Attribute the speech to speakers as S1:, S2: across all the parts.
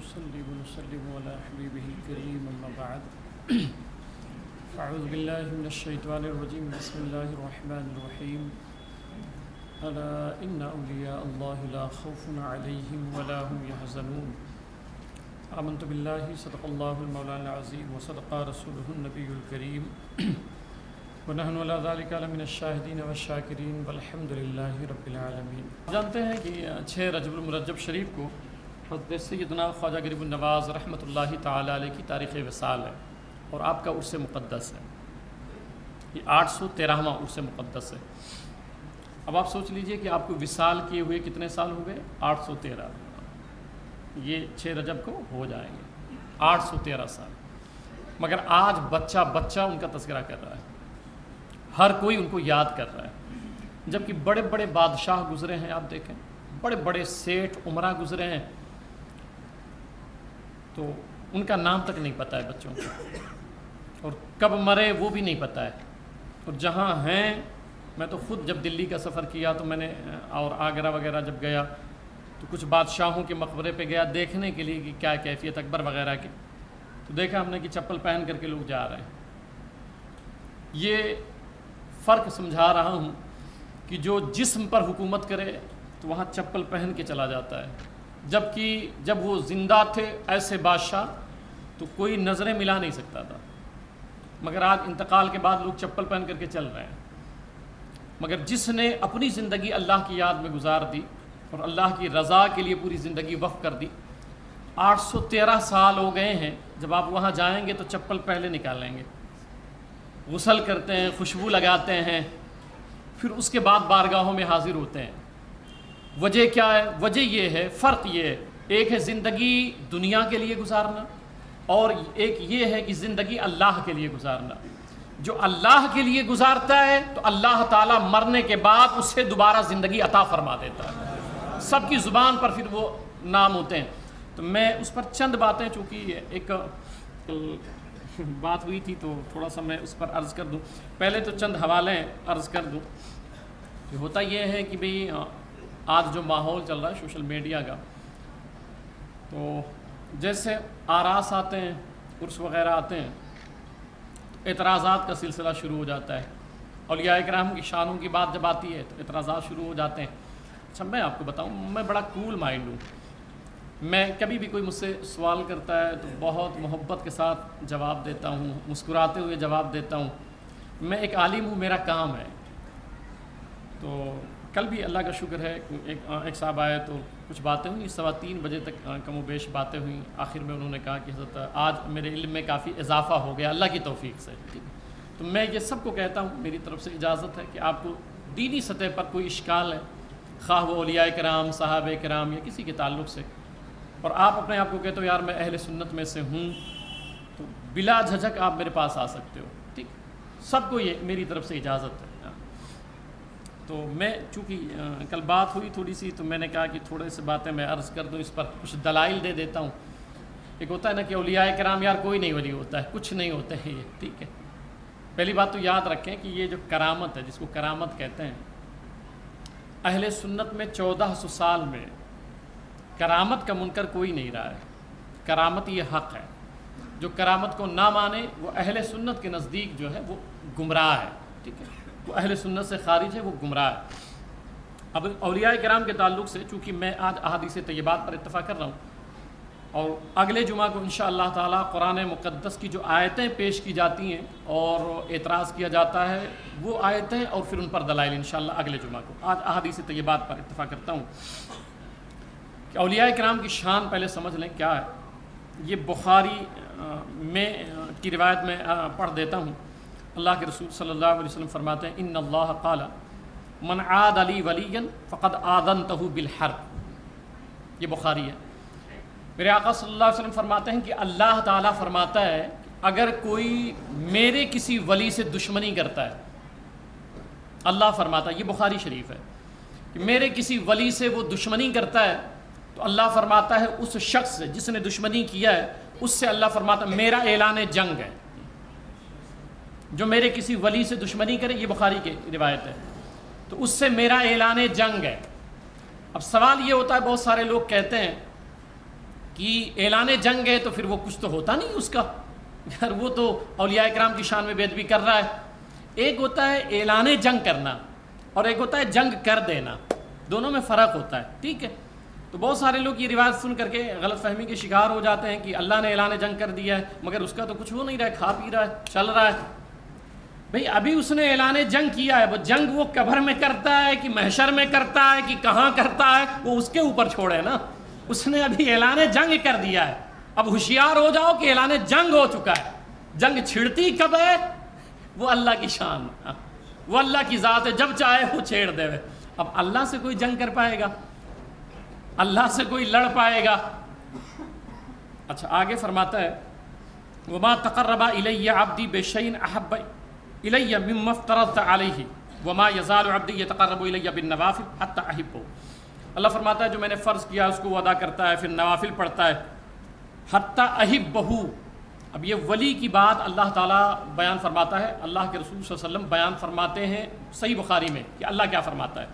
S1: ونصلي ونسلم على حبيبه الكريم أما بعد فأعوذ بالله من الشيطان الرجيم بسم الله الرحمن الرحيم ألا إن أولياء الله لا خوف عليهم ولا هم يحزنون آمنت بالله صدق الله المولانا العظيم وصدق رسوله النبي الكريم ونحن على ذلك من الشاهدين والشاکرین والحمد للہ رب العالمین۔ جانتے ہیں کہ 6 رجب المرجب شریف کو حضرت سیدنا خواجہ غریب النواز رحمۃ اللہ تعالی علیہ کی تاریخ وصال ہے اور آپ کا عرس مقدس ہے۔ یہ 813واں عرس مقدس ہے۔ اب آپ سوچ لیجئے کہ آپ کو وصال کیے ہوئے کتنے سال ہو گئے؟ 813۔ یہ 6 رجب کو ہو جائیں گے 813 سال، مگر آج بچہ بچہ ان کا تذکرہ کر رہا ہے، ہر کوئی ان کو یاد کر رہا ہے، جبکہ بڑے بڑے بادشاہ گزرے ہیں۔ آپ دیکھیں بڑے بڑے سیٹھ عمرہ گزرے ہیں تو ان کا نام تک نہیں پتہ ہے بچوں کو، اور کب مرے وہ بھی نہیں پتہ ہے۔ اور جہاں ہیں، میں تو خود جب دلی کا سفر کیا تو میں نے اور آگرہ وغیرہ جب گیا تو کچھ بادشاہوں کے مقبرے پہ گیا دیکھنے کے لیے کہ کیا کیفیت اکبر وغیرہ کی، تو دیکھا ہم نے کہ چپل پہن کر کے لوگ جا رہے ہیں۔ یہ فرق سمجھا رہا ہوں کہ جو جسم پر حکومت کرے تو وہاں چپل پہن کے چلا جاتا ہے، جبکہ جب وہ زندہ تھے ایسے بادشاہ تو کوئی نظریں ملا نہیں سکتا تھا، مگر آج انتقال کے بعد لوگ چپل پہن کر کے چل رہے ہیں۔ مگر جس نے اپنی زندگی اللہ کی یاد میں گزار دی اور اللہ کی رضا کے لیے پوری زندگی وقف کر دی، 813 سال ہو گئے ہیں، جب آپ وہاں جائیں گے تو چپل پہلے نکالیں گے، غسل کرتے ہیں، خوشبو لگاتے ہیں، پھر اس کے بعد بارگاہوں میں حاضر ہوتے ہیں۔ وجہ کیا ہے؟ وجہ یہ ہے، فرق یہ ہے، ایک ہے زندگی دنیا کے لیے گزارنا اور ایک یہ ہے کہ زندگی اللہ کے لیے گزارنا۔ جو اللہ کے لیے گزارتا ہے تو اللہ تعالیٰ مرنے کے بعد اسے دوبارہ زندگی عطا فرما دیتا ہے، سب کی زبان پر پھر وہ نام ہوتے ہیں۔ تو میں اس پر چند باتیں، چونکہ ایک بات ہوئی تھی تو تھوڑا سا میں اس پر عرض کر دوں۔ پہلے تو چند حوالے عرض کر دوں۔ ہوتا یہ ہے کہ بھئی آج جو ماحول چل رہا ہے سوشل میڈیا کا، تو جیسے آراس آتے ہیں، عرس وغیرہ آتے ہیں، تو اعتراضات کا سلسلہ شروع ہو جاتا ہے۔ اولیاء کرام کی شانوں کی بات جب آتی ہے تو اعتراضات شروع ہو جاتے ہیں۔ اچھا میں آپ کو بتاؤں، میں بڑا کول مائنڈ ہوں، میں کبھی بھی کوئی مجھ سے سوال کرتا ہے تو بہت محبت کے ساتھ جواب دیتا ہوں، مسکراتے ہوئے جواب دیتا ہوں۔ میں ایک عالم ہوں، میرا کام ہے۔ تو کل بھی اللہ کا شکر ہے ایک صاحب آئے تو کچھ باتیں ہوئیں، 3:15 بجے تک کم و بیش باتیں ہوئیں۔ آخر میں انہوں نے کہا کہ حضرت آج میرے علم میں کافی اضافہ ہو گیا اللہ کی توفیق سے۔ تو میں یہ سب کو کہتا ہوں، میری طرف سے اجازت ہے کہ آپ کو دینی سطح پر کوئی اشکال ہے، خواہ وہ اولیاء کرام، صحابہ کرام یا کسی کے تعلق سے، اور آپ اپنے آپ کو کہتے ہو یار میں اہل سنت میں سے ہوں، تو بلا جھجک آپ میرے پاس آ سکتے ہو، ٹھیک؟ سب کو یہ میری طرف سے اجازت ہے۔ تو میں چونکہ کل بات ہوئی تھوڑی سی، تو میں نے کہا کہ تھوڑے سے باتیں میں عرض کر دوں، اس پر کچھ دلائل دے دیتا ہوں۔ ایک ہوتا ہے نا کہ اولیاء کرام یار کوئی نہیں ولی ہوتا ہے، کچھ نہیں ہوتے ہیں یہ، ٹھیک ہے؟ پہلی بات تو یاد رکھیں کہ یہ جو کرامت ہے، جس کو کرامت کہتے ہیں، اہل سنت میں 1400 سال میں کرامت کا منکر کوئی نہیں رہا ہے۔ کرامت یہ حق ہے، جو کرامت کو نہ مانے وہ اہل سنت کے نزدیک جو ہے وہ گمراہ ہے، ٹھیک ہے؟ وہ اہل سنت سے خارج ہے، وہ گمراہ ہے۔ اب اولیاء کرام کے تعلق سے چونکہ میں آج احادیث طیبات پر اتفاق کر رہا ہوں، اور اگلے جمعہ کو انشاءاللہ تعالیٰ قرآن مقدس کی جو آیتیں پیش کی جاتی ہیں اور اعتراض کیا جاتا ہے، وہ آیتیں اور پھر ان پر دلائل انشاءاللہ اگلے جمعہ کو۔ آج احادیث طیبات پر اتفاق کرتا ہوں کہ اولیاء کرام کی شان پہلے سمجھ لیں کیا ہے۔ یہ بخاری میں کی روایت میں پڑھ دیتا ہوں۔ اللہ کے رسول صلی اللہ علیہ وسلم فرماتے ہیں ان اللہ قال من عاد علی ولیا فقد آذنتہ بالحرب۔ یہ بخاری ہے۔ میرے آقا صلی اللہ علیہ وسلم فرماتے ہیں کہ اللہ تعالیٰ فرماتا ہے اگر کوئی میرے کسی ولی سے دشمنی کرتا ہے، اللہ فرماتا ہے، یہ بخاری شریف ہے، کہ میرے کسی ولی سے وہ دشمنی کرتا ہے تو اللہ فرماتا ہے اس شخص سے جس نے دشمنی کیا ہے اس سے اللہ فرماتا ہے میرا اعلان جنگ ہے۔ جو میرے کسی ولی سے دشمنی کرے، یہ بخاری کی روایت ہے، تو اس سے میرا اعلان جنگ ہے۔ اب سوال یہ ہوتا ہے، بہت سارے لوگ کہتے ہیں کہ اعلان جنگ ہے تو پھر وہ کچھ تو ہوتا نہیں اس کا، یار وہ تو اولیاء کرام کی شان میں بے ادبی کر رہا ہے۔ ایک ہوتا ہے اعلان جنگ کرنا اور ایک ہوتا ہے جنگ کر دینا، دونوں میں فرق ہوتا ہے، ٹھیک ہے۔ تو بہت سارے لوگ یہ روایت سن کر کے غلط فہمی کے شکار ہو جاتے ہیں کہ اللہ نے اعلان جنگ کر دیا ہے مگر اس کا تو کچھ ہو نہیں رہا ہے، کھا پی رہا ہے، چل رہا ہے۔ بھئی ابھی اس نے اعلان جنگ کیا ہے، وہ جنگ وہ قبر میں کرتا ہے کہ محشر میں کرتا ہے کہ کہاں کرتا ہے، وہ اس کے اوپر چھوڑے نا۔ اس نے ابھی اعلان جنگ کر دیا ہے، اب ہوشیار ہو جاؤ کہ اعلان جنگ ہو چکا ہے۔ جنگ چھڑتی کب ہے؟ وہ اللہ کی شان، وہ اللہ کی ذات ہے، جب چاہے وہ چھیڑ دے۔ اب اللہ سے کوئی جنگ کر پائے گا؟ اللہ سے کوئی لڑ پائے گا؟ اچھا آگے فرماتا ہے وما تقرب الی عبدی بشیء احب الی مما افترضت علیہ وما یزال عبدی یتقرب الی بالنوافل حتی احبہ۔ اللہ فرماتا ہے جو میں نے فرض کیا اس کو وہ ادا کرتا ہے، پھر نوافل پڑھتا ہے، حتی احبہ۔ اب یہ ولی کی بات اللہ تعالیٰ بیان فرماتا ہے، اللہ کے رسول صلی اللہ علیہ وسلم بیان فرماتے ہیں صحیح بخاری میں کہ اللہ کیا فرماتا ہے۔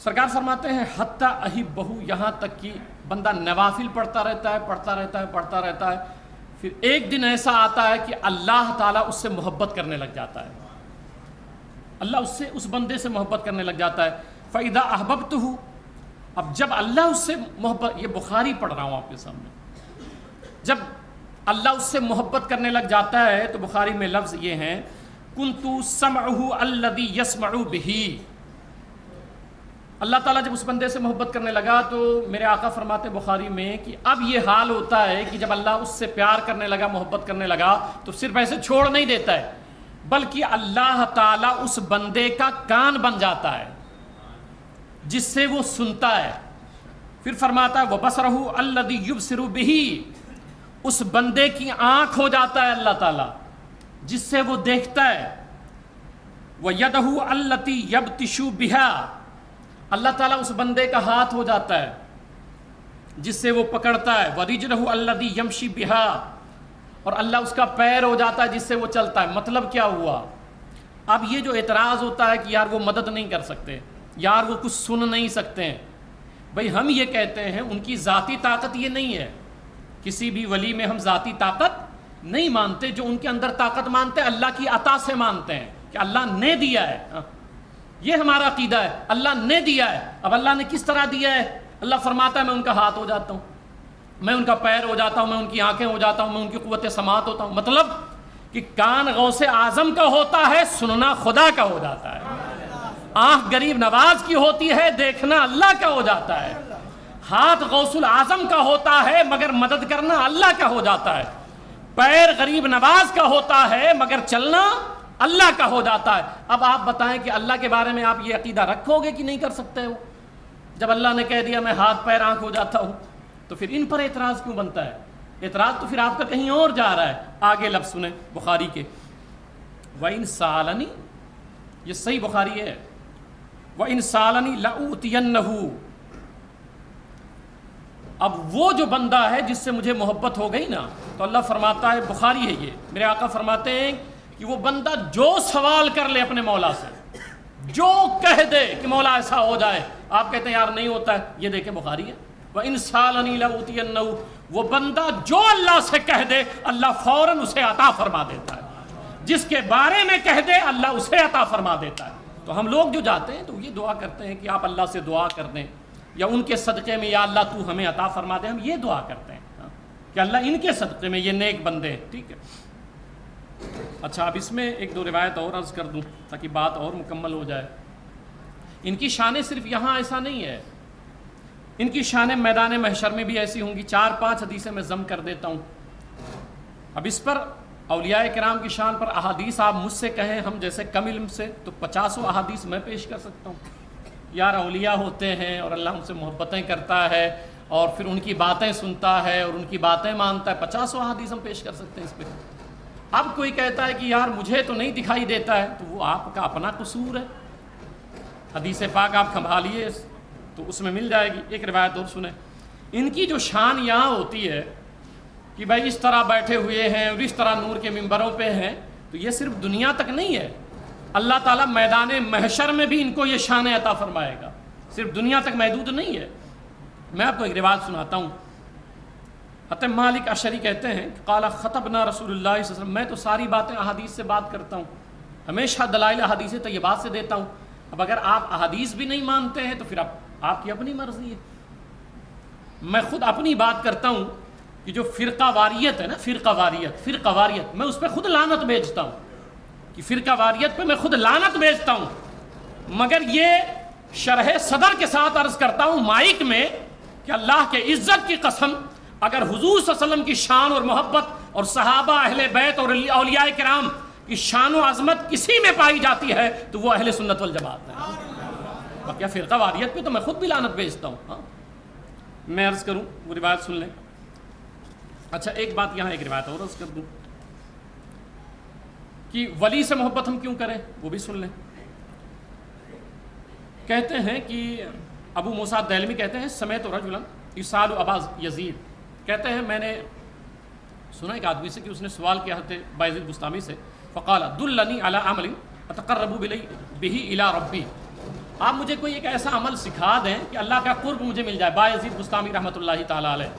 S1: سرکار فرماتے ہیں حتی احبہ، یہاں تک کہ بندہ نوافل پڑھتا رہتا ہے، پڑھتا رہتا ہے، پڑھتا رہتا ہے، پھر ایک دن ایسا آتا ہے کہ اللہ تعالیٰ اس سے محبت کرنے لگ جاتا ہے، اللہ اس بندے سے محبت کرنے لگ جاتا ہے۔ فَإِذَا أَحْبَبْتُهُ، اب جب اللہ اس سے محبت، یہ بخاری پڑھ رہا ہوں آپ کے سامنے، جب اللہ اس سے محبت کرنے لگ جاتا ہے تو بخاری میں لفظ یہ ہیں كُنْتُ سَمْعُهُ الَّذِي يَسْمَعُ بِهِ۔ اللہ تعالیٰ جب اس بندے سے محبت کرنے لگا تو میرے آقا فرماتے بخاری میں کہ اب یہ حال ہوتا ہے کہ جب اللہ اس سے پیار کرنے لگا، محبت کرنے لگا تو صرف ایسے چھوڑ نہیں دیتا ہے بلکہ اللہ تعالیٰ اس بندے کا کان بن جاتا ہے جس سے وہ سنتا ہے۔ پھر فرماتا ہے وَبَصَرَهُ الَّذِي يُبْصِرُ بِهِ، اس بندے کی آنکھ ہو جاتا ہے اللہ تعالیٰ جس سے وہ دیکھتا ہے۔ وَيَدَهُ الَّتِي يَبْطِشُ بِهَا، اللہ تعالیٰ اس بندے کا ہاتھ ہو جاتا ہے جس سے وہ پکڑتا ہے۔ وَرِجْلَهُ الَّذِي يَمْشِي بِهَا، اور اللہ اس کا پیر ہو جاتا ہے جس سے وہ چلتا ہے۔ مطلب کیا ہوا؟ اب یہ جو اعتراض ہوتا ہے کہ یار وہ مدد نہیں کر سکتے، یار وہ کچھ سن نہیں سکتے ہیں، بھئی ہم یہ کہتے ہیں ان کی ذاتی طاقت یہ نہیں ہے، کسی بھی ولی میں ہم ذاتی طاقت نہیں مانتے، جو ان کے اندر طاقت مانتے ہیں اللہ کی عطا سے مانتے ہیں کہ اللہ نے دیا ہے، یہ ہمارا عقیدہ ہے، اللہ نے دیا ہے۔ اب اللہ نے کس طرح دیا ہے؟ اللہ فرماتا ہے میں ان کا ہاتھ ہو جاتا ہوں، میں ان کا پیر ہو جاتا ہوں، میں ان کی آنکھیں ہو جاتا ہوں، میں ان کی قوت سماعت ہوتا ہوں۔ مطلب کہ کان غوث اعظم کا ہوتا ہے، سننا خدا کا ہو جاتا ہے۔ آنکھ غریب نواز کی ہوتی ہے، دیکھنا اللہ کا ہو جاتا ہے۔ ہاتھ غوث العظم کا ہوتا ہے مگر مدد کرنا اللہ کا ہو جاتا ہے۔ پیر غریب نواز کا ہوتا ہے مگر چلنا اللہ کا ہو جاتا ہے۔ اب آپ بتائیں کہ اللہ کے بارے میں آپ یہ عقیدہ رکھو گے کہ نہیں کر سکتے ہو؟ جب اللہ نے کہہ دیا میں ہاتھ پیر آنکھ ہو جاتا ہوں تو پھر ان پر اعتراض کیوں بنتا ہے؟ اعتراض تو پھر آپ کا کہیں اور جا رہا ہے۔ آگے لفظ سنیں بخاری کے، وَإِن سَأَلَنِي، یہ صحیح بخاری ہے، وَإِن سَأَلَنِي لَأُوتِيَنَّهُ۔ اب وہ جو بندہ ہے جس سے مجھے محبت ہو گئی نا، تو اللہ فرماتا ہے، بخاری ہے یہ، میرے آقا فرماتے ہیں کہ وہ بندہ جو سوال کر لے اپنے مولا سے، جو کہہ دے کہ مولا ایسا ہو جائے، آپ کہتے ہیں یار نہیں ہوتا ہے، یہ دیکھیں بخاری ہے، وَإِن سَأَلَنِي لَأُوتِيَنَّهُ، وہ بندہ جو اللہ سے کہہ دے اللہ فوراً اسے عطا فرما دیتا ہے، جس کے بارے میں کہہ دے اللہ اسے عطا فرما دیتا ہے۔ تو ہم لوگ جو جاتے ہیں تو یہ دعا کرتے ہیں کہ آپ اللہ سے دعا کر دیں، یا ان کے صدقے میں یا اللہ تو ہمیں عطا فرما دے، ہم یہ دعا کرتے ہیں کہ اللہ ان کے صدقے میں یہ نیک بندے ہیں، ٹھیک ہے۔ اچھا اب اس میں ایک دو روایت اور عرض کر دوں تاکہ بات اور مکمل ہو جائے۔ ان کی شانیں صرف یہاں ایسا نہیں ہے، ان کی شانیں میدان محشر میں بھی ایسی ہوں گی۔ 4-5 حدیثیں میں ضم کر دیتا ہوں۔ اب اس پر اولیاء کرام کی شان پر احادیث آپ مجھ سے کہیں ہم جیسے کم علم سے تو 50 احادیث میں پیش کر سکتا ہوں۔ یار اولیاء ہوتے ہیں اور اللہ ان سے محبتیں کرتا ہے اور پھر ان کی باتیں سنتا ہے اور ان کی باتیں مانتا ہے، 50 احادیث ہم پیش کر سکتے ہیں اس پہ۔ اب کوئی کہتا ہے کہ یار مجھے تو نہیں دکھائی دیتا ہے، تو وہ آپ کا اپنا قصور ہے۔ حدیث پاک آپ کھنبھالیے تو اس میں مل جائے گی۔ ایک روایت اور سنیں، ان کی جو شان یہاں ہوتی ہے کہ بھائی اس طرح بیٹھے ہوئے ہیں اور اس طرح نور کے منبروں پہ ہیں، تو یہ صرف دنیا تک نہیں ہے، اللہ تعالیٰ میدان محشر میں بھی ان کو یہ شان عطا فرمائے گا، صرف دنیا تک محدود نہیں ہے۔ میں آپ کو ایک روایت سناتا ہوں، حتیٰ مالک اشعری کہتے ہیں قال خطبنا رسول اللہ صلی اللہ علیہ وسلم، میں تو ساری باتیں احادیث سے بات کرتا ہوں، ہمیشہ دلائل احادیث طیبات سے دیتا ہوں. اب اگر آپ احادیث بھی نہیں مانتے ہیں تو پھر آپ کی اپنی مرضی ہے. میں خود اپنی بات کرتا ہوں کہ جو فرقہ واریت ہے نا، فرقہ واریت میں اس پہ خود لعنت بھیجتا ہوں کہ فرقہ واریت پہ میں خود لعنت بھیجتا ہوں. مگر یہ شرح صدر کے ساتھ عرض کرتا ہوں مائک میں کہ اللہ کے عزت کی قسم، اگر حضور صلی اللہ علیہ وسلم کی شان اور محبت اور صحابہ اہل بیت اور اولیاء کرام کی شان و عظمت کسی میں پائی جاتی ہے تو وہ اہل سنت والجماعت ہے. باقی فرقہ واریت پہ تو میں خود بھی لعنت بھیجتا ہوں. میں عرض کروں وہ روایت سن لیں. اچھا ایک بات یہاں ایک روایت اور عرض کر دوں کہ ولی سے محبت ہم کیوں کریں، وہ بھی سن لیں. کہتے ہیں کہ ابو موسیٰ الدیلمی کہتے ہیں سمیت رجلا یسأل ابا یزید، کہتے ہیں میں نے سنا ایک آدمی سے کہ اس نے سوال کیا حضرت بایزید بسطامی سے، فقال دلنی علی عمل اتقرب بہ الی ربی، آپ مجھے کوئی ایک ایسا عمل سکھا دیں کہ اللہ کا قرب مجھے مل جائے. بایزید بسطامی رحمۃ اللہ تعالی علیہ،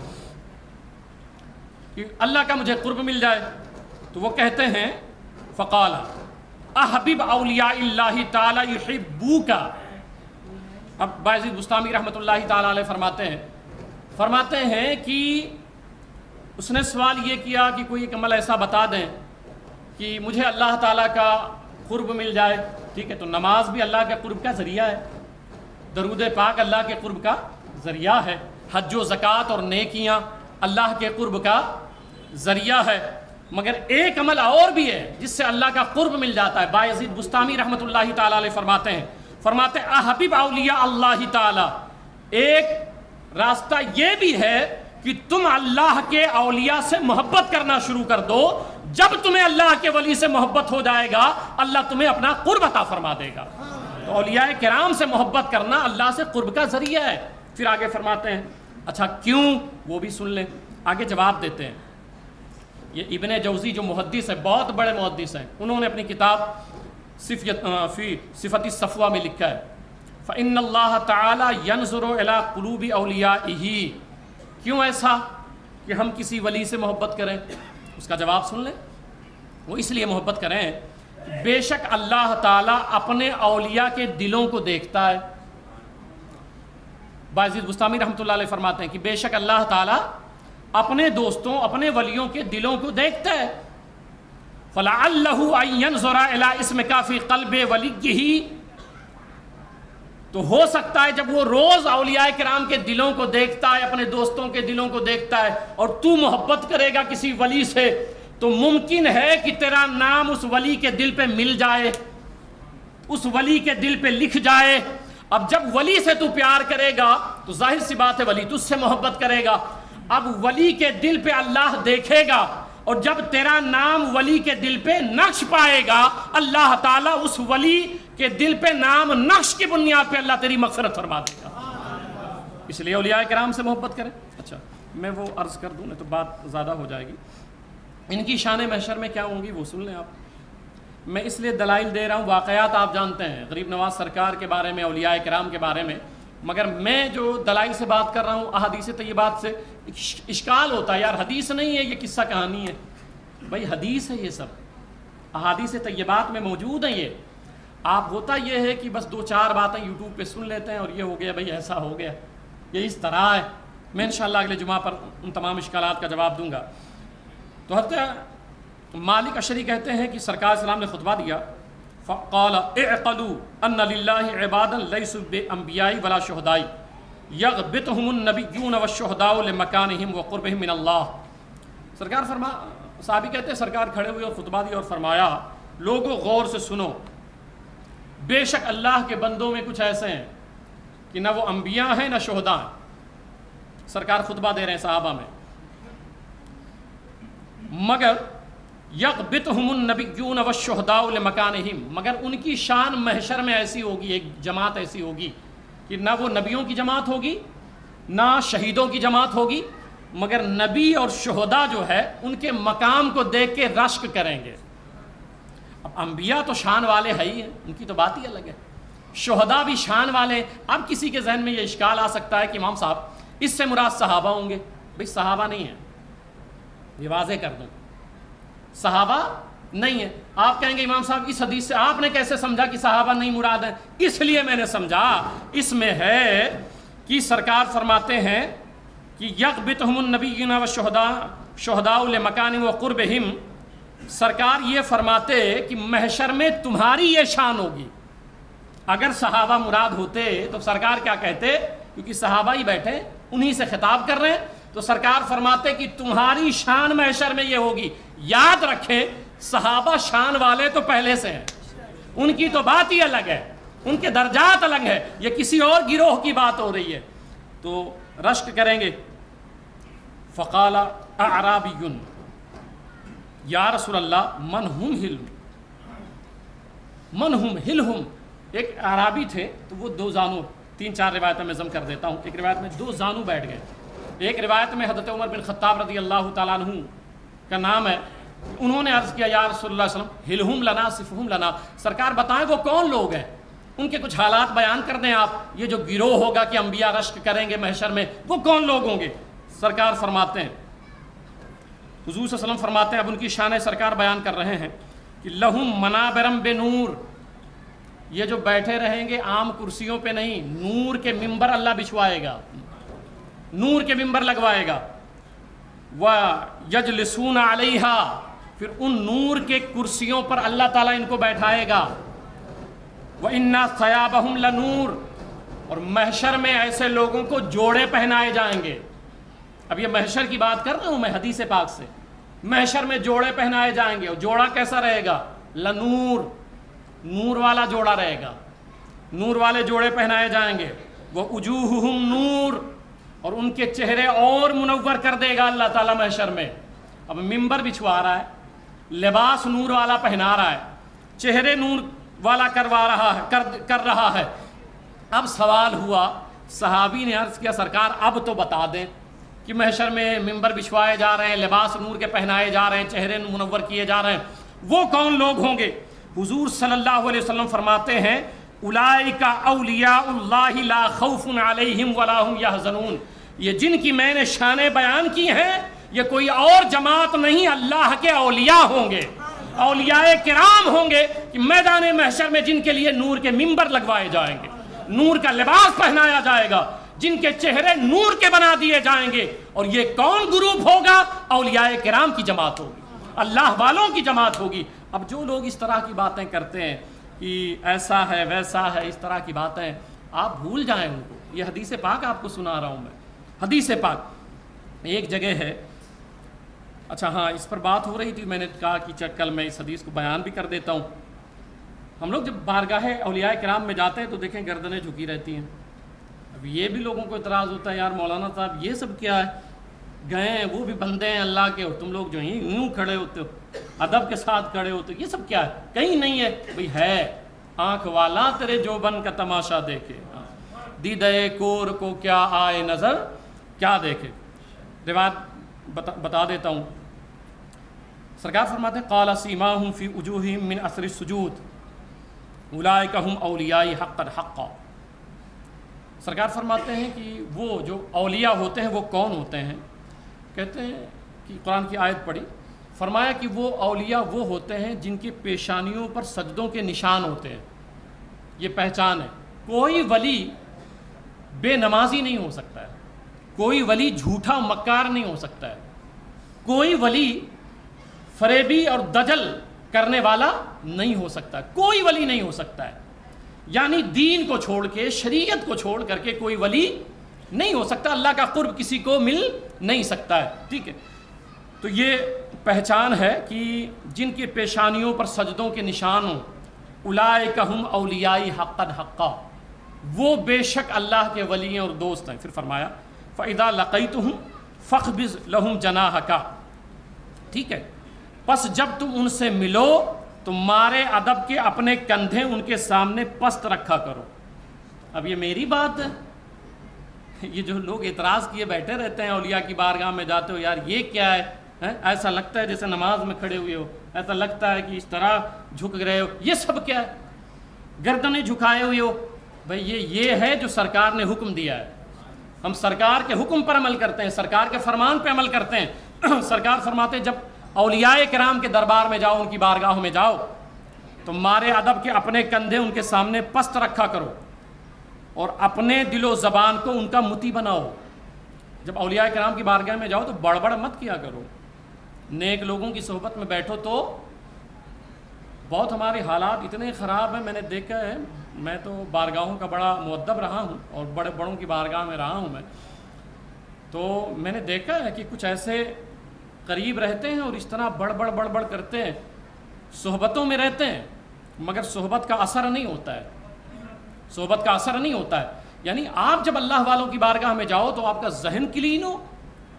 S1: کہ اللہ کا مجھے قرب مل جائے. تو وہ کہتے ہیں فقال احبب اولیاء اللہ تعالی یحبوک. اب بایزید بسطامی رحمۃ اللہ تعالی علیہ فرماتے ہیں کہ اس نے سوال یہ کیا کہ کوئی ایک عمل ایسا بتا دیں کہ مجھے اللہ تعالیٰ کا قرب مل جائے. ٹھیک ہے، تو نماز بھی اللہ کے قرب کا ذریعہ ہے، درود پاک اللہ کے قرب کا ذریعہ ہے، حج و زکوٰۃ اور نیکیاں اللہ کے قرب کا ذریعہ ہے. مگر ایک عمل اور بھی ہے جس سے اللہ کا قرب مل جاتا ہے. بایزید بسطامی رحمۃ اللہ تعالیٰ علیہ فرماتے ہیں احبب اولیاء اللہ تعالیٰ، ایک راستہ یہ بھی ہے کہ تم اللہ کے اولیاء سے محبت کرنا شروع کر دو. جب تمہیں اللہ کے ولی سے محبت ہو جائے گا اللہ تمہیں اپنا قرب عطا فرما دے گا. تو اولیاء کرام سے محبت کرنا اللہ سے قرب کا ذریعہ ہے. پھر آگے فرماتے ہیں اچھا کیوں، وہ بھی سن لیں. آگے جواب دیتے ہیں. یہ ابن جوزی جو محدث ہے، بہت بڑے محدث ہیں، انہوں نے اپنی کتاب فی صفت الصفوہ میں لکھا ہے فإن اللہ تعالی ینظر الی قلوب اولیائہ. کیوں ایسا کہ ہم کسی ولی سے محبت کریں؟ اس کا جواب سن لیں. وہ اس لیے محبت کریں بے شک اللہ تعالیٰ اپنے اولیاء کے دلوں کو دیکھتا ہے. بایزید بسطامی رحمۃ اللہ علیہ فرماتے ہیں کہ بے شک اللہ تعالیٰ اپنے دوستوں اپنے ولیوں کے دلوں کو دیکھتا ہے. فَلَعَلَّهُ أَن يَنظُرَ إِلَىٰ اسْمِكَ فِي قَلْبِ وَلِيِّهِ. تو ہو سکتا ہے جب وہ روز اولیاء کرام کے دلوں کو دیکھتا ہے، اپنے دوستوں کے دلوں کو دیکھتا ہے، اور تو محبت کرے گا کسی ولی سے تو ممکن ہے کہ تیرا نام اس ولی کے دل پہ مل جائے، اس ولی کے دل پہ لکھ جائے. اب جب ولی سے تو پیار کرے گا تو ظاہر سی بات ہے ولی تجھ سے محبت کرے گا. اب ولی کے دل پہ اللہ دیکھے گا اور جب تیرا نام ولی کے دل پہ نقش پائے گا اللہ تعالیٰ اس ولی کے دل پہ نام نقش کی بنیاد پہ اللہ تیری مغفرت فرما دے گا. اس لیے اولیاء کرام سے محبت کریں. اچھا میں وہ عرض کر دوں نہیں تو بات زیادہ ہو جائے گی. ان کی شان محشر میں کیا ہوں گی وہ سن لیں آپ. میں اس لیے دلائل دے رہا ہوں، واقعات آپ جانتے ہیں غریب نواز سرکار کے بارے میں، اولیاء کرام کے بارے میں، مگر میں جو دلائل سے بات کر رہا ہوں احادیث طیبات سے اشکال ہوتا ہے یار حدیث نہیں ہے یہ قصہ کہانی ہے. بھائی حدیث ہے، یہ سب احادیث طیبات میں موجود ہیں. یہ آپ ہوتا یہ ہے کہ بس 2-4 باتیں یوٹیوب پہ سن لیتے ہیں اور یہ ہو گیا بھائی ایسا ہو گیا، یہ اس طرح ہے. میں انشاءاللہ اگلے جمعہ پر ان تمام اشکالات کا جواب دوں گا. تو حضرت مالک اشعری کہتے ہیں کہ سرکار اسلام نے خطبہ دیا فقال اعقلوا ان للہ عبادا لیسوا بانبیاء ولا شہداء یغبطہم النبیون والشہداء لمکانہم وقربہم من اللہ. سرکار صحابی کہتے ہیں سرکار کھڑے ہوئے اور خطبہ دیا اور فرمایا لوگوں غور سے سنو، بے شک اللہ کے بندوں میں کچھ ایسے ہیں کہ نہ وہ انبیاء ہیں نہ شہداء ہیں. سرکار خطبہ دے رہے ہیں صحابہ میں، مگر یغبطہم النبیون والشہداء لمکانہم، مگر ان کی شان محشر میں ایسی ہوگی، ایک جماعت ایسی ہوگی کہ نہ وہ نبیوں کی جماعت ہوگی نہ شہیدوں کی جماعت ہوگی، مگر نبی اور شہداء جو ہے ان کے مقام کو دیکھ کے رشک کریں گے. اب انبیاء تو شان والے ہے ہی ہیں، ان کی تو بات ہی الگ ہے، شہداء بھی شان والے. اب کسی کے ذہن میں یہ اشکال آ سکتا ہے کہ امام صاحب اس سے مراد صحابہ ہوں گے. بھئی صحابہ نہیں ہیں، یہ واضح کر دوں، صحابہ نہیں ہے۔ آپ کہیں گے امام صاحب اس حدیث سے آپ نے کیسے سمجھا کہ صحابہ نہیں مراد ہیں؟ اس لیے میں نے سمجھا، اس میں ہے کہ سرکار فرماتے ہیں کہ یغبطہم النبیون والشہداء لمکانہم وقربہم، سرکار یہ فرماتے کہ محشر میں تمہاری یہ شان ہوگی۔ اگر صحابہ مراد ہوتے تو سرکار کیا کہتے؟ کیونکہ صحابہ ہی بیٹھے انہی سے خطاب کر رہے ہیں، تو سرکار فرماتے کہ تمہاری شان محشر میں یہ ہوگی۔ یاد رکھیں صحابہ شان والے تو پہلے سے ہیں، ان کی تو بات ہی الگ ہے، ان کے درجات الگ ہے، یہ کسی اور گروہ کی بات ہو رہی ہے۔ تو رشک کریں گے، فقال اعرابی یا رسول اللہ من ہم ہلم، من ہم ہلہم۔ ایک اعرابی تھے تو وہ دو زانو، 3-4 روایتیں میں ضم کر دیتا ہوں۔ ایک روایت میں 2 زانو بیٹھ گئے، ایک روایت میں حضرت عمر بن خطاب رضی اللہ تعالیٰ عنہ کا نام ہے، انہوں نے عرض کیا یا رسول اللہ صلی اللہ علیہ وسلم ہلہم لنا صفہم لنا، سرکار بتائیں وہ کون لوگ ہیں، ان کے کچھ حالات بیان کر دیں آپ، یہ جو گروہ ہوگا کہ انبیاء رشک کریں گے محشر میں وہ کون لوگ ہوں گے؟ سرکار فرماتے ہیں، حضور صلی اللہ علیہ وسلم فرماتے ہیں، اب ان کی شان سرکار بیان کر رہے ہیں کہ لہم منابرم بنور، یہ جو بیٹھے رہیں گے عام کرسیوں پہ نہیں، نور کے ممبر اللہ بچھوائے گا، نور کے ممبر لگوائے گا، وَيَجْلِسُونَ عَلَيْهَا، پھر ان نور کے کرسیوں پر اللہ تعالیٰ ان کو بیٹھائے گا، وَإِنَّا ثَيَابَهُمْ لَنُورٌ، اور محشر میں ایسے لوگوں کو جوڑے پہنائے جائیں گے۔ اب یہ محشر کی بات کر رہا ہوں میں حدیث پاک سے، محشر میں جوڑے پہنائے جائیں گے، اور جوڑا کیسا رہے گا؟ لنور، نور والا جوڑا رہے گا، نور والے جوڑے پہنائے جائیں گے، وَوُجُوهُهُمْ نور، اور ان کے چہرے اور منور کر دے گا اللہ تعالیٰ محشر میں۔ اب ممبر بچھوا رہا ہے، لباس نور والا پہنا رہا ہے، چہرے نور والا کر رہا ہے۔ اب سوال ہوا، صحابی نے عرض کیا سرکار اب تو بتا دیں کہ محشر میں ممبر بچھوائے جا رہے ہیں، لباس نور کے پہنائے جا رہے ہیں، چہرے منور کیے جا رہے ہیں، وہ کون لوگ ہوں گے؟ حضور صلی اللہ علیہ وسلم فرماتے ہیں اولئک اولیاء اللہ لا خوف علیہم ولا هم یحزنون، یہ جن کی میں نے شانیں بیان کی ہیں یہ کوئی اور جماعت نہیں، اللہ کے اولیاء ہوں گے، اولیاء کرام ہوں گے کہ میدان محشر میں جن کے لیے نور کے ممبر لگوائے جائیں گے، نور کا لباس پہنایا جائے گا، جن کے چہرے نور کے بنا دیے جائیں گے۔ اور یہ کون گروپ ہوگا؟ اولیاء کرام کی جماعت ہوگی، اللہ والوں کی جماعت ہوگی۔ اب جو لوگ اس طرح کی باتیں کرتے ہیں کہ ایسا ہے ویسا ہے، اس طرح کی باتیں، آپ بھول جائیں ان کو۔ یہ حدیث پاک آپ کو سنا رہا ہوں میں، حدیث پاک ایک جگہ ہے۔ اچھا ہاں، اس پر بات ہو رہی تھی، میں نے کہا کہ کل میں اس حدیث کو بیان بھی کر دیتا ہوں۔ ہم لوگ جب بارگاہ اولیاء کرام میں جاتے ہیں تو دیکھیں گردنیں جھکی رہتی ہیں۔ اب یہ بھی لوگوں کو اعتراض ہوتا ہے، یار مولانا صاحب یہ سب کیا ہے، گئے ہیں وہ بھی بندے ہیں اللہ کے، اور تم لوگ جو ہیں یوں کھڑے ہوتے ہو، ادب کے ساتھ کھڑے ہوتے ہو، یہ سب کیا ہے؟ کہیں نہیں ہے بھئی، ہے آنکھ والا تیرے جوبن کا تماشا دیکھے، دیدے کور کو کیا آئے نظر کیا دیکھے۔ روایت بتا دیتا ہوں، سرکار فرماتے ہیں قال سیماہم فی وجوہہم من اثر السجود اولئک ہم اولیاء حقا حقا۔ سرکار فرماتے ہیں کہ وہ جو اولیاء ہوتے ہیں وہ کون ہوتے ہیں؟ کہتے ہیں کہ قرآن کی آیت پڑھی، فرمایا کہ وہ اولیاء وہ ہوتے ہیں جن کی پیشانیوں پر سجدوں کے نشان ہوتے ہیں۔ یہ پہچان ہے، کوئی ولی بے نمازی نہیں ہو سکتا ہے، کوئی ولی جھوٹا مکار نہیں ہو سکتا ہے، کوئی ولی فریبی اور دجل کرنے والا نہیں ہو سکتا، کوئی ولی نہیں ہو سکتا ہے۔ یعنی دین کو چھوڑ کے، شریعت کو چھوڑ کر کے کوئی ولی نہیں ہو سکتا، اللہ کا قرب کسی کو مل نہیں سکتا ہے، ٹھیک ہے۔ تو یہ پہچان ہے کہ جن کی پیشانیوں پر سجدوں کے نشان ہوں، اولئک ہم اولیاء حقا حقا، وہ بے شک اللہ کے ولی ہیں اور دوست ہیں۔ پھر فرمایا فَإِذَا لَقَيْتُهُمْ فَاخْبِضْ لَهُمْ جَنَاحَكَ، ٹھیک ہے، پس جب تم ان سے ملو تو مارے ادب کے اپنے کندھے ان کے سامنے پست رکھا کرو۔ اب یہ میری بات ہے، یہ جو لوگ اعتراض کیے بیٹھے رہتے ہیں اولیاء کی بارگاہ میں جاتے ہو، یار یہ کیا ہے، ایسا لگتا ہے جیسے نماز میں کھڑے ہوئے ہو، ایسا لگتا ہے کہ اس طرح جھک رہے ہو، یہ سب کیا ہے، گردنیں جھکائے ہوئے ہو۔ بھئی یہ ہے جو سرکار نے حکم دیا ہے، ہم سرکار کے حکم پر عمل کرتے ہیں، سرکار کے فرمان پہ عمل کرتے ہیں۔ سرکار فرماتے جب اولیاء کرام کے دربار میں جاؤ، ان کی بارگاہوں میں جاؤ، تو مارے ادب کے اپنے کندھے ان کے سامنے پست رکھا کرو اور اپنے دل و زبان کو ان کا مطیع بناؤ۔ جب اولیاء کرام کی بارگاہ میں جاؤ تو بڑبڑ مت کیا کرو، نیک لوگوں کی صحبت میں بیٹھو۔ تو بہت ہمارے حالات اتنے خراب ہیں، میں نے دیکھا ہے، میں تو بارگاہوں کا بڑا مؤدب رہا ہوں اور بڑے بڑوں کی بارگاہ میں رہا ہوں میں، تو میں نے دیکھا ہے کہ کچھ ایسے قریب رہتے ہیں اور اس طرح بڑ کرتے ہیں، صحبتوں میں رہتے ہیں مگر صحبت کا اثر نہیں ہوتا ہے، صحبت کا اثر نہیں ہوتا ہے۔ یعنی آپ جب اللہ والوں کی بارگاہ میں جاؤ تو آپ کا ذہن کلین ہو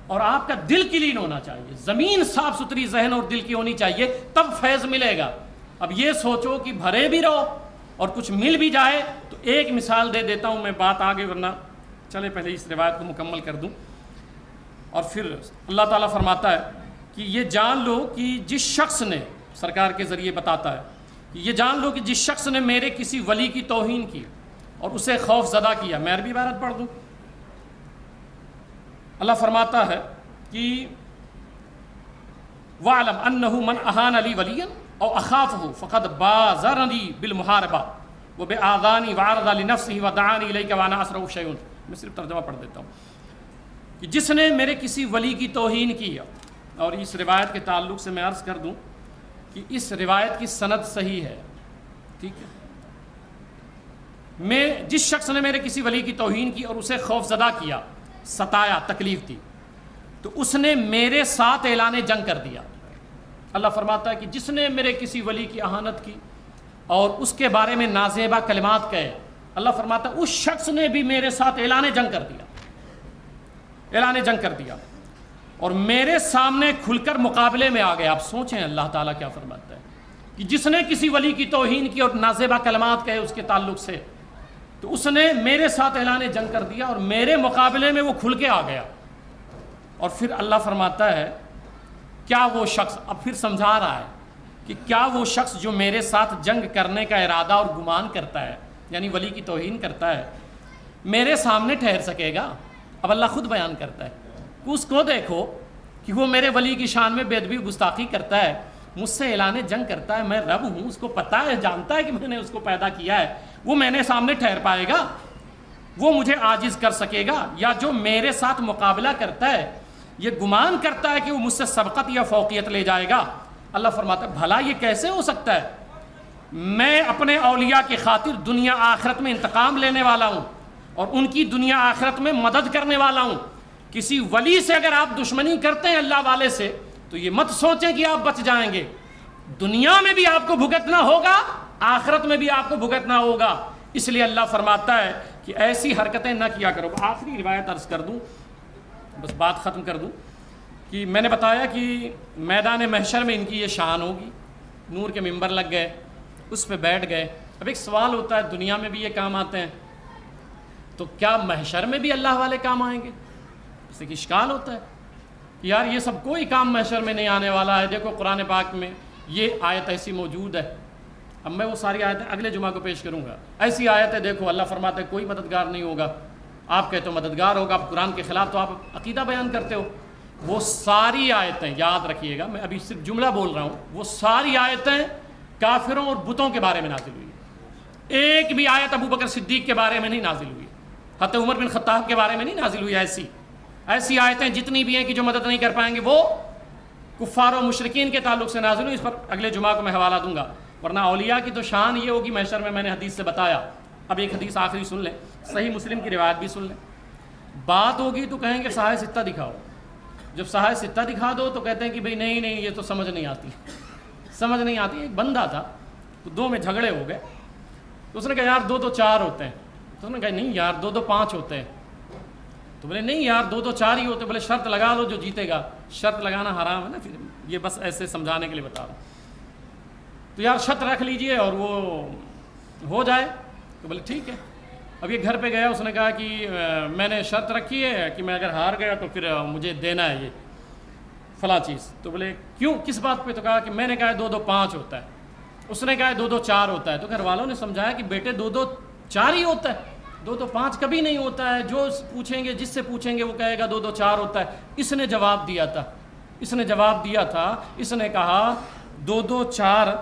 S1: اور آپ کا دل کلین ہونا چاہیے، زمین صاف ستھری ذہن اور دل کی ہونی چاہیے، تب فیض ملے گا۔ اب یہ سوچو کہ بھرے بھی رہو اور کچھ مل بھی جائے، تو ایک مثال دے دیتا ہوں میں، بات آگے ورنہ چلے پہلے اس روایت کو مکمل کر دوں۔ اور پھر اللہ تعالیٰ فرماتا ہے کہ یہ جان لو کہ جس شخص نے، سرکار کے ذریعے بتاتا ہے کہ یہ جان لو کہ جس شخص نے میرے کسی ولی کی توہین کی اور اسے خوف زدہ کیا، میں عربی عبارت پڑھ دوں۔ اللہ فرماتا ہے کہ وَعْلَمْ أَنَّهُ مَنْ أَهَانَ لِي وَلِيًّا أَوْ أَخَافَهُ فَقَدْ بَازَرَنِي بِالْمُحَارَبَةِ وَبِآذَانِي وَعَرَضَ لِنَفْسِهِ وَدَعَانِي إِلَيْكَ وَأَنَا أَسْرَعُ شَيْءٍ۔ میں صرف ترجمہ پڑھ دیتا ہوں کہ جس نے میرے کسی ولی کی توہین کی، اور اس روایت کے تعلق سے میں عرض کر دوں کہ اس روایت کی سند صحیح ہے، ٹھیک ہے۔ میں جس شخص نے میرے کسی ولی کی توہین کی اور اسے خوف زدہ کیا، ستایا، تکلیف دی، تو اس نے میرے ساتھ اعلان جنگ کر دیا۔ اللہ فرماتا ہے کہ جس نے میرے کسی ولی کی اہانت کی اور اس کے بارے میں نازیبہ کلمات کہے، اللہ فرماتا ہے اس شخص نے بھی میرے ساتھ اعلان جنگ کر دیا، اعلان جنگ کر دیا اور میرے سامنے کھل کر مقابلے میں آ گیا۔ آپ سوچیں اللہ تعالیٰ کیا فرماتا ہے کہ جس نے کسی ولی کی توہین کی اور نازیبہ کلمات کہے اس کے تعلق سے، تو اس نے میرے ساتھ اعلان جنگ کر دیا اور میرے مقابلے میں وہ کھل کے آ گیا۔ اور پھر اللہ فرماتا ہے کیا وہ شخص، اب پھر سمجھا رہا ہے کہ کیا وہ شخص جو میرے ساتھ جنگ کرنے کا ارادہ اور گمان کرتا ہے، یعنی ولی کی توہین کرتا ہے، میرے سامنے ٹھہر سکے گا؟ اب اللہ خود بیان کرتا ہے کہ اس کو دیکھو کہ وہ میرے ولی کی شان میں بے ادبی گستاخی کرتا ہے، مجھ سے اعلان جنگ کرتا ہے، میں رب ہوں، اس کو پتہ ہے، جانتا ہے کہ میں نے اس کو پیدا کیا ہے، وہ میرے سامنے ٹھہر پائے گا؟ وہ مجھے عاجز کر سکے گا؟ یا جو میرے ساتھ مقابلہ کرتا ہے یہ گمان کرتا ہے کہ وہ مجھ سے سبقت یا فوقیت لے جائے گا؟ اللہ فرماتا ہے بھلا یہ کیسے ہو سکتا ہے؟ میں اپنے اولیاء کی خاطر دنیا آخرت میں انتقام لینے والا ہوں اور ان کی دنیا آخرت میں مدد کرنے والا ہوں۔ کسی ولی سے اگر آپ دشمنی کرتے ہیں اللہ والے سے، تو یہ مت سوچیں کہ آپ بچ جائیں گے، دنیا میں بھی آپ کو بھگتنا ہوگا، آخرت میں بھی آپ کو بھگتنا ہوگا۔ اس لیے اللہ فرماتا ہے کہ ایسی حرکتیں نہ کیا کرو۔ آخری روایت عرض کر دوں، بس بات ختم کر دوں، کہ میں نے بتایا کہ میدان محشر میں ان کی یہ شان ہوگی، نور کے ممبر لگ گئے، اس پہ بیٹھ گئے۔ اب ایک سوال ہوتا ہے، دنیا میں بھی یہ کام آتے ہیں تو کیا محشر میں بھی اللہ والے کام آئیں گے؟ اس سے اشکال ہوتا ہے کہ یار یہ سب کوئی کام محشر میں نہیں آنے والا ہے۔ دیکھو قرآن پاک میں یہ آیت ایسی موجود ہے، اب میں وہ ساری آیتیں اگلے جمعہ کو پیش کروں گا۔ ایسی آیتیں دیکھو، اللہ فرماتا ہے کوئی مددگار نہیں ہوگا، آپ کہتے ہو مددگار ہوگا، آپ قرآن کے خلاف تو آپ عقیدہ بیان کرتے ہو۔ وہ ساری آیتیں یاد رکھیے گا، میں ابھی صرف جملہ بول رہا ہوں، وہ ساری آیتیں کافروں اور بتوں کے بارے میں نازل ہوئی ہے۔ ایک بھی آیت ابو بکر صدیق کے بارے میں نہیں نازل ہوئی، حضرت عمر بن خطاب کے بارے میں نہیں نازل ہوئی۔ ایسی آیتیں جتنی بھی ہیں کہ جو مدد نہیں کر پائیں گے وہ کفار و مشرکین کے تعلق سے نازل ہوئی۔ اس پر اگلے جمعہ کو میں حوالہ دوں گا، ورنہ اولیاء کی تو شان یہ ہوگی محشر میں نے حدیث سے بتایا۔ اب ایک حدیث آخری سن لیں، صحیح مسلم کی روایت بھی سن لیں۔ بات ہوگی تو کہیں گے صحاح ستہ دکھاؤ، جب صحاح ستہ دکھا دو تو کہتے ہیں کہ بھئی نہیں یہ تو سمجھ نہیں آتی، سمجھ نہیں آتی۔ ایک بندہ تھا تو دو میں جھگڑے ہو گئے، تو اس نے کہا یار 2 2 4 ہوتے ہیں، تو اس نے کہا نہیں یار 2 2 5 ہوتے ہیں، تو بولے نہیں یار 2 2 4 ہی ہوتے، بولے شرط لگا لو جو جیتے گا۔ شرط لگانا حرام ہے نا، پھر یہ بس ایسے سمجھانے کے لیے بتا رہا ہوں۔ تو یار شرط رکھ لیجئے اور وہ ہو جائے، تو بولے ٹھیک ہے۔ اب یہ گھر پہ گیا، اس نے کہا کہ میں نے شرط رکھی ہے کہ میں اگر ہار گیا تو پھر مجھے دینا ہے یہ فلاں چیز۔ تو بولے کیوں، کس بات پہ؟ تو کہا کہ میں نے کہا 2 2 5 ہوتا ہے، اس نے کہا 2 2 4 ہوتا ہے۔ تو گھر والوں نے سمجھایا کہ بیٹے 2 2 4 ہی ہوتا ہے، 2 2 5 کبھی نہیں ہوتا ہے، جو پوچھیں گے جس سے پوچھیں گے وہ کہے گا 2 2 4 ہوتا ہے۔ اس نے جواب دیا تھا اس نے جواب دیا تھا، اس نے کہا 2 4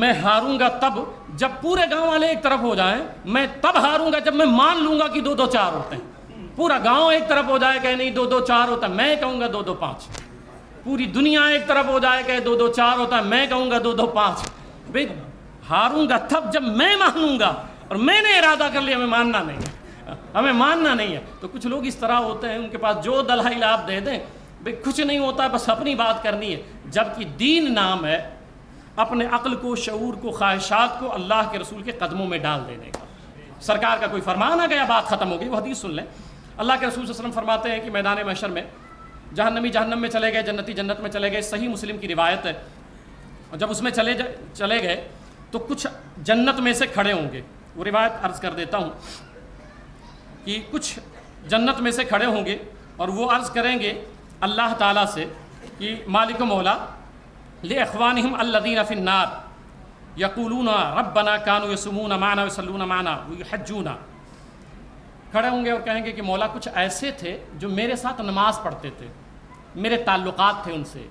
S1: میں ہاروں گا تب جب پورے گاؤں والے ایک طرف ہو جائیں، میں تب ہاروں گا جب میں مان لوں گا کہ 2 4 ہوتے ہیں۔ پورا گاؤں ایک طرف ہو جائے کہ نہیں 2 4 ہوتا ہے، میں کہوں گا 2 5۔ پوری دنیا ایک طرف ہو جائے کہ 2 4 ہوتا ہے، میں کہوں گا 2 5۔ بھئی ہاروں گا تب جب میں مانوں گا، اور میں نے ارادہ کر لیا ہمیں ماننا نہیں ہے، ہمیں ماننا نہیں ہے۔ تو کچھ لوگ اس طرح ہوتے ہیں، ان کے پاس جو دلائل آپ دے دیں بھئی کچھ نہیں ہوتا، بس اپنی بات کرنی ہے، جبکہ دین نام ہے اپنے عقل کو، شعور کو، خواہشات کو اللہ کے رسول کے قدموں میں ڈال دینے کا۔ سرکار کا کوئی فرمان آ گیا، بات ختم ہو گئی۔ وہ حدیث سن لیں، اللہ کے رسول صلی اللہ علیہ وسلم فرماتے ہیں کہ میدان محشر میں جہنمی جہنم میں چلے گئے، جنتی جنت میں چلے گئے۔ صحیح مسلم کی روایت ہے، اور جب اس میں چلے گئے تو کچھ جنت میں سے کھڑے ہوں گے۔ وہ روایت عرض کر دیتا ہوں کہ کچھ جنت میں سے کھڑے ہوں گے اور وہ عرض کریں گے اللہ تعالیٰ سے کہ مالک و مولا لِإِخْوَانِهِمْ الَّذِينَ فِي النَّارِ يَقُولُونَ رَبَّنَا كَانُوا يَصُومُونَ مَعَنَا وَيُصَلُّونَ مَعَنَا وَيُحَجُّونَ۔ کھڑے ہوں گے اور کہیں گے کہ مولا کچھ ایسے تھے جو میرے ساتھ نماز پڑھتے تھے، میرے تعلقات تھے ان سے،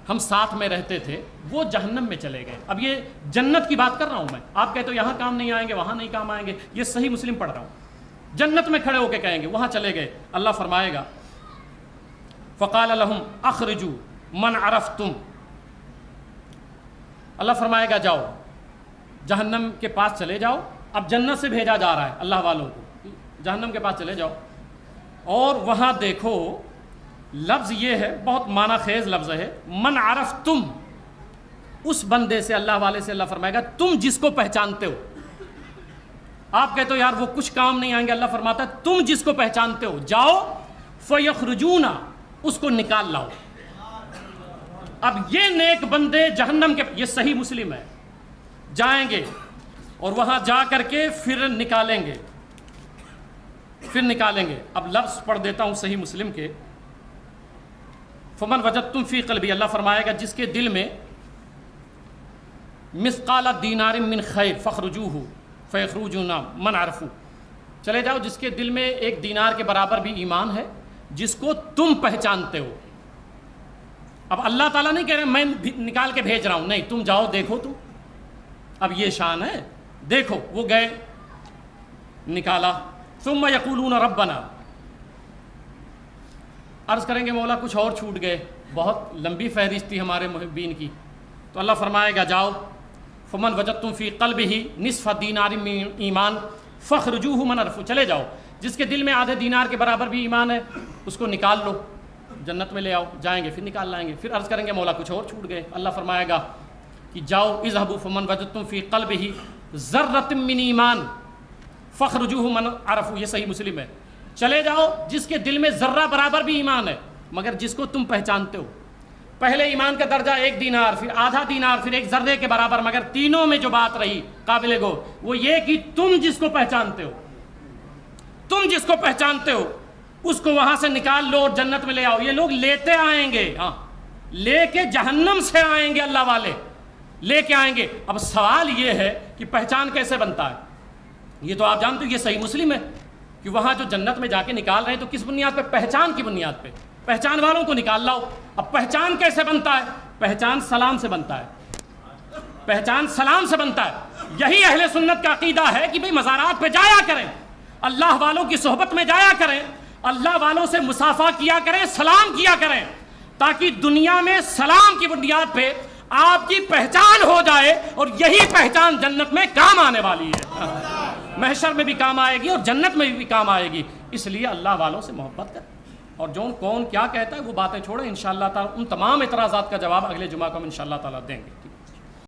S1: ہم ساتھ میں رہتے تھے، وہ جہنم میں چلے گئے۔ اب یہ جنت کی بات کر رہا ہوں میں، آپ کہتے ہو یہاں کام نہیں آئیں گے، وہاں نہیں کام آئیں گے، یہ صحیح مسلم پڑھ رہا ہوں۔ جنت میں کھڑے ہو کے کہیں گے وہاں چلے گئے، اللہ فرمائے گا فَقَالَ لَهُمْ أَخْرِجُوا مَنْ عَرَفْتُمْ، اللہ فرمائے گا جاؤ جہنم کے پاس چلے جاؤ۔ اب جنت سے بھیجا جا رہا ہے اللہ والوں کو، جہنم کے پاس چلے جاؤ اور وہاں دیکھو، لفظ یہ ہے بہت معنی خیز لفظ ہے، من عرفتم، اس بندے سے، اللہ والے سے اللہ فرمائے گا تم جس کو پہچانتے ہو۔ آپ کہتے ہو یار وہ کچھ کام نہیں آئیں گے، اللہ فرماتا ہے تم جس کو پہچانتے ہو جاؤ، فیخرجون، اس کو نکال لاؤ۔ اب یہ نیک بندے جہنم کے، یہ صحیح مسلم ہے، جائیں گے اور وہاں جا کر کے پھر نکالیں گے۔ اب لفظ پڑھ دیتا ہوں صحیح مسلم کے، فمن وجدتم فی قلبی، اللہ فرمائے گا جس کے دل میں مثقال دینار من خیر فخرجوہ فیخرجون من عرفوا، چلے جاؤ جس کے دل میں 1 دینار کے برابر بھی ایمان ہے، جس کو تم پہچانتے ہو۔ اب اللہ تعالیٰ نہیں کہہ رہے میں نکال کے بھیج رہا ہوں، نہیں، تم جاؤ دیکھو تو، اب یہ شان ہے، دیکھو۔ وہ گئے، نکالا، ثم یقولون ربنا، عرض کریں گے مولا کچھ اور چھوٹ گئے، بہت لمبی فہرست تھی ہمارے محبین کی، تو اللہ فرمائے گا جاؤ، فمن وجدتم فی قلبہ نصف دینار من ایمان فخرجوہ من عرفوا، چلے جاؤ جس کے دل میں آدھے دینار کے برابر بھی ایمان ہے، اس کو نکال لو، جنت میں لے آؤ۔ جائیں گے، پھر نکال لائیں گے، پھر عرض کریں گے مولا کچھ اور چھوٹ گئے، اللہ فرمائے گا کہ جاؤ اذهبوا فمن وجدتم فی قلبہ ذرۃ من ایمان فخرجوہ من عرفوا، یہ صحیح مسلم ہے، چلے جاؤ جس کے دل میں ذرہ برابر بھی ایمان ہے مگر جس کو تم پہچانتے ہو۔ پہلے ایمان کا درجہ 1 دینار، پھر آدھا دینار، پھر 1 ذرے کے برابر، مگر تینوں میں جو بات رہی قابل غور وہ یہ کہ تم جس کو پہچانتے ہو، تم جس کو پہچانتے ہو اس کو وہاں سے نکال لو اور جنت میں لے آؤ۔ یہ لوگ لیتے آئیں گے، ہاں لے کے جہنم سے آئیں گے، اللہ والے لے کے آئیں گے۔ اب سوال یہ ہے کہ پہچان کیسے بنتا ہے؟ یہ تو آپ جانتے ہو یہ صحیح مسلم ہے کہ وہاں جو جنت میں جا کے نکال رہے ہیں تو کس بنیاد پہ؟ پہچان کی بنیاد پہ، پہچان والوں کو نکال لاؤ۔ اب پہچان کیسے بنتا ہے؟ پہچان سلام سے بنتا ہے، پہچان سلام سے بنتا ہے۔ یہی اہل سنت کا عقیدہ ہے کہ بھئی مزارات پہ جایا کریں، اللہ والوں کی صحبت میں جایا کریں، اللہ والوں سے مصافحہ کیا کریں، سلام کیا کریں، تاکہ دنیا میں سلام کی بنیاد پہ آپ کی پہچان ہو جائے، اور یہی پہچان جنت میں کام آنے والی ہے، محشر میں بھی کام آئے گی اور جنت میں بھی کام آئے گی۔ اس لیے اللہ والوں سے محبت کریں، اور جو کون کیا کہتا ہے وہ باتیں چھوڑیں، انشاءاللہ تعالی ان تمام اعتراضات کا جواب اگلے جمعہ کو ہم انشاءاللہ تعالی دیں گے۔